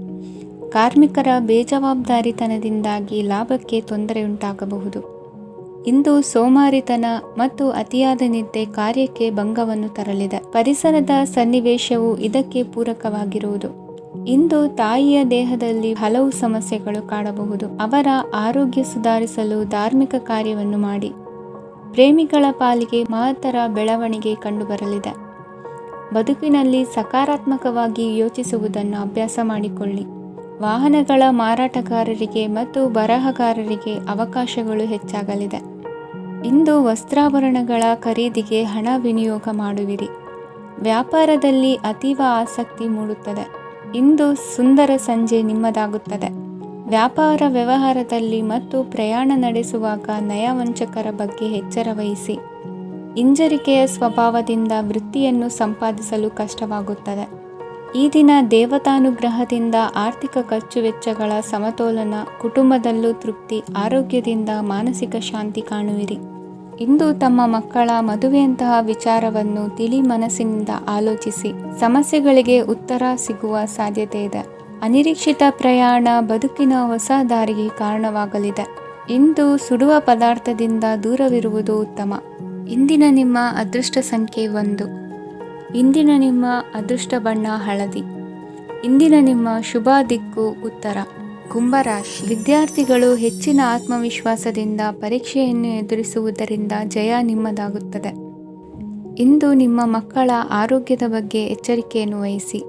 ಕಾರ್ಮಿಕರ ಬೇಜವಾಬ್ದಾರಿತನದಿಂದಾಗಿ ಲಾಭಕ್ಕೆ ತೊಂದರೆಯುಂಟಾಗಬಹುದು. ಇಂದು ಸೋಮಾರಿತನ ಮತ್ತು ಅತಿಯಾದ ನಿದ್ದೆ ಕಾರ್ಯಕ್ಕೆ ಭಂಗವನ್ನು ತರಲಿದೆ. ಪರಿಸರದ ಸನ್ನಿವೇಶವು ಇದಕ್ಕೆ ಪೂರಕವಾಗಿರುವುದು. ಇಂದು ತಾಯಿಯ ದೇಹದಲ್ಲಿ ಹಲವು ಸಮಸ್ಯೆಗಳು ಕಾಡಬಹುದು. ಅವರ ಆರೋಗ್ಯ ಸುಧಾರಿಸಲು ಧಾರ್ಮಿಕ ಕಾರ್ಯವನ್ನು ಮಾಡಿ. ಪ್ರೇಮಿಗಳ ಪಾಲಿಗೆ ಮಹತ್ತರ ಬೆಳವಣಿಗೆ ಕಂಡುಬರಲಿದೆ. ಬದುಕಿನಲ್ಲಿ ಸಕಾರಾತ್ಮಕವಾಗಿ ಯೋಚಿಸುವುದನ್ನು ಅಭ್ಯಾಸ ಮಾಡಿಕೊಳ್ಳಿ. ವಾಹನಗಳ ಮಾರಾಟಗಾರರಿಗೆ ಮತ್ತು ಬರಹಗಾರರಿಗೆ ಅವಕಾಶಗಳು ಹೆಚ್ಚಾಗಲಿದೆ. ಇಂದು ವಸ್ತ್ರಾಭರಣಗಳ ಖರೀದಿಗೆ ಹಣ ವಿನಿಯೋಗ ಮಾಡುವಿರಿ. ವ್ಯಾಪಾರದಲ್ಲಿ ಅತೀವ ಆಸಕ್ತಿ ಮೂಡುತ್ತದೆ. ಇಂದು ಸುಂದರ ಸಂಜೆ ನಿಮ್ಮದಾಗುತ್ತದೆ. ವ್ಯಾಪಾರ ವ್ಯವಹಾರದಲ್ಲಿ ಮತ್ತು ಪ್ರಯಾಣ ನಡೆಸುವಾಗ ನಯವಂಚಕರ ಬಗ್ಗೆ ಎಚ್ಚರ ವಹಿಸಿ. ಹಿಂಜರಿಕೆಯ ಸ್ವಭಾವದಿಂದ ವೃತ್ತಿಯನ್ನು ಸಂಪಾದಿಸಲು ಕಷ್ಟವಾಗುತ್ತದೆ. ಈ ದಿನ ದೇವತಾನುಗ್ರಹದಿಂದ ಆರ್ಥಿಕ ಖರ್ಚು ವೆಚ್ಚಗಳ ಸಮತೋಲನ, ಕುಟುಂಬದಲ್ಲೂ ತೃಪ್ತಿ, ಆರೋಗ್ಯದಿಂದ ಮಾನಸಿಕ ಶಾಂತಿ ಕಾಣುವಿರಿ. ಇಂದು ತಮ್ಮ ಮಕ್ಕಳ ಮದುವೆಯಂತಹ ವಿಚಾರವನ್ನು ತಿಳಿ ಮನಸ್ಸಿನಿಂದ ಆಲೋಚಿಸಿ. ಸಮಸ್ಯೆಗಳಿಗೆ ಉತ್ತರ ಸಿಗುವ ಸಾಧ್ಯತೆ ಇದೆ. ಅನಿರೀಕ್ಷಿತ ಪ್ರಯಾಣ ಬದುಕಿನ ಹೊಸ ದಾರಿಗೆ ಕಾರಣವಾಗಲಿದೆ. ಇಂದು ಸುಡುವ ಪದಾರ್ಥದಿಂದ ದೂರವಿರುವುದು ಉತ್ತಮ. ಇಂದಿನ ನಿಮ್ಮ ಅದೃಷ್ಟ ಸಂಖ್ಯೆ 1. ಇಂದಿನ ನಿಮ್ಮ ಅದೃಷ್ಟ ಬಣ್ಣ ಹಳದಿ. ಇಂದಿನ ನಿಮ್ಮ ಶುಭ ದಿಕ್ಕು ಉತ್ತರ. ಕುಂಭರಾಶಿ. ವಿದ್ಯಾರ್ಥಿಗಳು ಹೆಚ್ಚಿನ ಆತ್ಮವಿಶ್ವಾಸದಿಂದ ಪರೀಕ್ಷೆಯನ್ನು ಎದುರಿಸುವುದರಿಂದ ಜಯ ನಿಮ್ಮದಾಗುತ್ತದೆ. ಇಂದು ನಿಮ್ಮ ಮಕ್ಕಳ ಆರೋಗ್ಯದ ಬಗ್ಗೆ ಎಚ್ಚರಿಕೆಯನ್ನು ವಹಿಸಿ.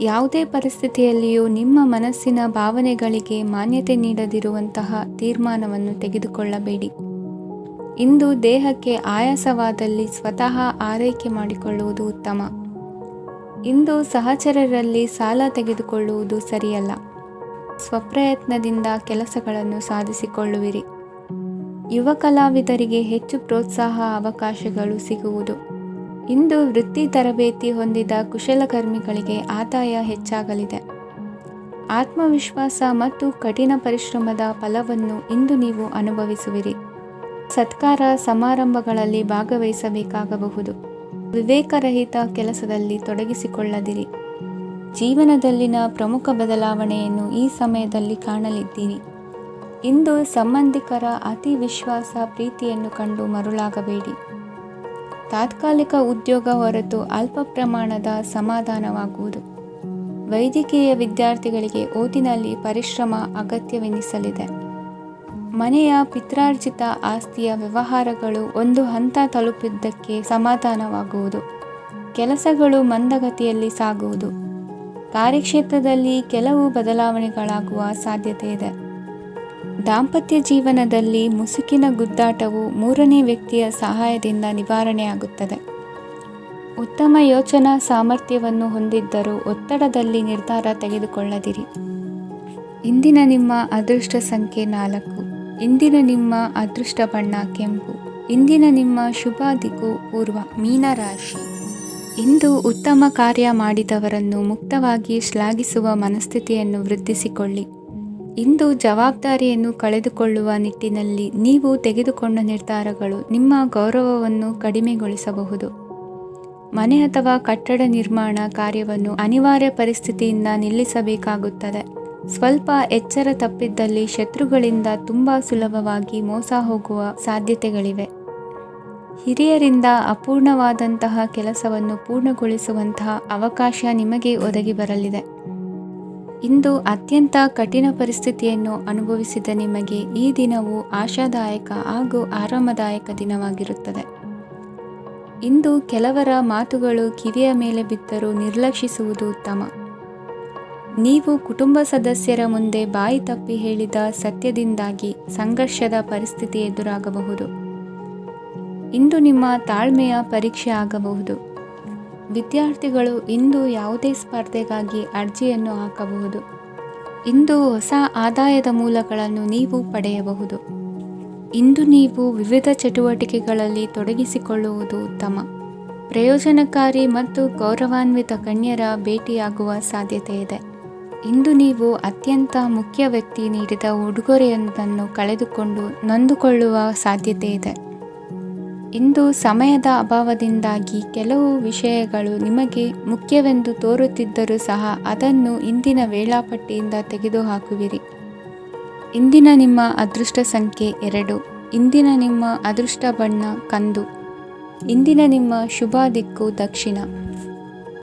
ಯಾವುದೇ ಪರಿಸ್ಥಿತಿಯಲ್ಲಿಯೂ ನಿಮ್ಮ ಮನಸ್ಸಿನ ಭಾವನೆಗಳಿಗೆ ಮಾನ್ಯತೆ ನೀಡದಿರುವಂತಹ ತೀರ್ಮಾನವನ್ನು ತೆಗೆದುಕೊಳ್ಳಬೇಡಿ. ಇಂದು ದೇಹಕ್ಕೆ ಆಯಾಸವಾದಲ್ಲಿ ಸ್ವತಃ ಆರೈಕೆ ಮಾಡಿಕೊಳ್ಳುವುದು ಉತ್ತಮ. ಇಂದು ಸಹಚರರಲ್ಲಿ ಸಾಲ ತೆಗೆದುಕೊಳ್ಳುವುದು ಸರಿಯಲ್ಲ. ಸ್ವಪ್ರಯತ್ನದಿಂದ ಕೆಲಸಗಳನ್ನು ಸಾಧಿಸಿಕೊಳ್ಳುವಿರಿ. ಯುವ ಕಲಾವಿದರಿಗೆ ಹೆಚ್ಚು ಪ್ರೋತ್ಸಾಹ ಅವಕಾಶಗಳು ಸಿಗುವುದು. ಇಂದು ವೃತ್ತಿ ತರಬೇತಿ ಹೊಂದಿದ ಕುಶಲಕರ್ಮಿಗಳಿಗೆ ಆದಾಯ ಹೆಚ್ಚಾಗಲಿದೆ. ಆತ್ಮವಿಶ್ವಾಸ ಮತ್ತು ಕಠಿಣ ಪರಿಶ್ರಮದ ಫಲವನ್ನು ಇಂದು ನೀವು ಅನುಭವಿಸುವಿರಿ. ಸತ್ಕಾರ ಸಮಾರಂಭಗಳಲ್ಲಿ ಭಾಗವಹಿಸಬೇಕಾಗಬಹುದು. ವಿವೇಕರಹಿತ ಕೆಲಸದಲ್ಲಿ ತೊಡಗಿಸಿಕೊಳ್ಳದಿರಿ. ಜೀವನದಲ್ಲಿನ ಪ್ರಮುಖ ಬದಲಾವಣೆಯನ್ನು ಈ ಸಮಯದಲ್ಲಿ ಕಾಣಲಿದ್ದೀರಿ. ಇಂದು ಸಂಬಂಧಿಕರ ಅತಿ ವಿಶ್ವಾಸ ಪ್ರೀತಿಯನ್ನು ಕಂಡು ಮರುಳಾಗಬೇಡಿ. ತಾತ್ಕಾಲಿಕ ಉದ್ಯೋಗ ಹೊರತು ಅಲ್ಪ ಪ್ರಮಾಣದ ಸಮಾಧಾನವಾಗುವುದು. ವೈದ್ಯಕೀಯ ವಿದ್ಯಾರ್ಥಿಗಳಿಗೆ ಓದಿನಲ್ಲಿ ಪರಿಶ್ರಮ ಅಗತ್ಯವೆನಿಸಲಿದೆ. ಮನೆಯ ಪಿತ್ರಾರ್ಜಿತ ಆಸ್ತಿಯ ವ್ಯವಹಾರಗಳು ಒಂದು ಹಂತ ತಲುಪಿದ್ದಕ್ಕೆ ಸಮಾಧಾನವಾಗುವುದು. ಕೆಲಸಗಳು ಮಂದಗತಿಯಲ್ಲಿ ಸಾಗುವುದು. ಕಾರ್ಯಕ್ಷೇತ್ರದಲ್ಲಿ ಕೆಲವು ಬದಲಾವಣೆಗಳಾಗುವ ಸಾಧ್ಯತೆ ಇದೆ. ದಾಂಪತ್ಯ ಜೀವನದಲ್ಲಿ ಮುಸುಕಿನ ಗುದ್ದಾಟವು ಮೂರನೇ ವ್ಯಕ್ತಿಯ ಸಹಾಯದಿಂದ ನಿವಾರಣೆಯಾಗುತ್ತದೆ. ಉತ್ತಮ ಯೋಚನಾ ಸಾಮರ್ಥ್ಯವನ್ನು ಹೊಂದಿದ್ದರೂ ಒತ್ತಡದಲ್ಲಿ ನಿರ್ಧಾರ ತೆಗೆದುಕೊಳ್ಳದಿರಿ. ಇಂದಿನ ನಿಮ್ಮ ಅದೃಷ್ಟ ಸಂಖ್ಯೆ 4. ಇಂದಿನ ನಿಮ್ಮ ಅದೃಷ್ಟ ಬಣ್ಣ ಕೆಂಪು. ಇಂದಿನ ನಿಮ್ಮ ಶುಭ ದಿಕ್ಕು ಪೂರ್ವ. ಮೀನರಾಶಿ. ಇಂದು ಉತ್ತಮ ಕಾರ್ಯ ಮಾಡಿದವರನ್ನು ಮುಕ್ತವಾಗಿ ಶ್ಲಾಘಿಸುವ ಮನಸ್ಥಿತಿಯನ್ನು ವೃದ್ಧಿಸಿಕೊಳ್ಳಿ. ಇಂದು ಜವಾಬ್ದಾರಿಯನ್ನು ಕಳೆದುಕೊಳ್ಳುವ ನಿಟ್ಟಿನಲ್ಲಿ ನೀವು ತೆಗೆದುಕೊಂಡ ನಿರ್ಧಾರಗಳು ನಿಮ್ಮ ಗೌರವವನ್ನು ಕಡಿಮೆಗೊಳಿಸಬಹುದು. ಮನೆ ಅಥವಾ ಕಟ್ಟಡ ನಿರ್ಮಾಣ ಕಾರ್ಯವನ್ನು ಅನಿವಾರ್ಯ ಪರಿಸ್ಥಿತಿಯಿಂದ ನಿಲ್ಲಿಸಬೇಕಾಗುತ್ತದೆ. ಸ್ವಲ್ಪ ಎಚ್ಚರ ತಪ್ಪಿದ್ದಲ್ಲಿ ಶತ್ರುಗಳಿಂದ ತುಂಬ ಸುಲಭವಾಗಿ ಮೋಸ ಹೋಗುವ ಸಾಧ್ಯತೆಗಳಿವೆ. ಹಿರಿಯರಿಂದ ಅಪೂರ್ಣವಾದಂತಹ ಕೆಲಸವನ್ನು ಪೂರ್ಣಗೊಳಿಸುವಂತಹ ಅವಕಾಶ ನಿಮಗೆ ಒದಗಿ ಬರಲಿದೆ. ಇಂದು ಅತ್ಯಂತ ಕಠಿಣ ಪರಿಸ್ಥಿತಿಯನ್ನು ಅನುಭವಿಸಿದ ನಿಮಗೆ ಈ ದಿನವು ಆಶಾದಾಯಕ ಹಾಗೂ ಆರಾಮದಾಯಕ ದಿನವಾಗಿರುತ್ತದೆ. ಇಂದು ಕೆಲವರ ಮಾತುಗಳು ಕಿವಿಯ ಮೇಲೆ ಬಿದ್ದರೂ ನಿರ್ಲಕ್ಷಿಸುವುದು ಉತ್ತಮ. ನೀವು ಕುಟುಂಬ ಸದಸ್ಯರ ಮುಂದೆ ಬಾಯಿ ತಪ್ಪಿ ಹೇಳಿದ ಸತ್ಯದಿಂದಾಗಿ ಸಂಘರ್ಷದ ಪರಿಸ್ಥಿತಿ ಎದುರಾಗಬಹುದು. ಇಂದು ನಿಮ್ಮ ತಾಳ್ಮೆಯ ಪರೀಕ್ಷೆ ಆಗಬಹುದು. ವಿದ್ಯಾರ್ಥಿಗಳು ಇಂದು ಯಾವುದೇ ಸ್ಪರ್ಧೆಗಾಗಿ ಅರ್ಜಿಯನ್ನು ಹಾಕಬಹುದು. ಇಂದು ಹೊಸ ಆದಾಯದ ಮೂಲಗಳನ್ನು ನೀವು ಪಡೆಯಬಹುದು. ಇಂದು ನೀವು ವಿವಿಧ ಚಟುವಟಿಕೆಗಳಲ್ಲಿ ತೊಡಗಿಸಿಕೊಳ್ಳುವುದು ಉತ್ತಮ. ಪ್ರಯೋಜನಕಾರಿ ಮತ್ತು ಗೌರವಾನ್ವಿತ ಗಣ್ಯರ ಭೇಟಿಯಾಗುವ ಸಾಧ್ಯತೆ ಇದೆ. ಇಂದು ನೀವು ಅತ್ಯಂತ ಮುಖ್ಯ ವ್ಯಕ್ತಿ ನೀಡಿದ ಉಡುಗೊರೆಯೊಂದನ್ನು ಕಳೆದುಕೊಂಡು ನೊಂದುಕೊಳ್ಳುವ ಸಾಧ್ಯತೆ ಇದೆ. ಇಂದು ಸಮಯದ ಅಭಾವದಿಂದಾಗಿ ಕೆಲವು ವಿಷಯಗಳು ನಿಮಗೆ ಮುಖ್ಯವೆಂದು ತೋರುತ್ತಿದ್ದರೂ ಸಹ ಅದನ್ನು ಇಂದಿನ ವೇಳಾಪಟ್ಟಿಯಿಂದ ತೆಗೆದುಹಾಕುವಿರಿ. ಇಂದಿನ ನಿಮ್ಮ ಅದೃಷ್ಟ ಸಂಖ್ಯೆ 2. ಇಂದಿನ ನಿಮ್ಮ ಅದೃಷ್ಟ ಬಣ್ಣ ಕಂದು. ಇಂದಿನ ನಿಮ್ಮ ಶುಭ ದಿಕ್ಕು ದಕ್ಷಿಣ.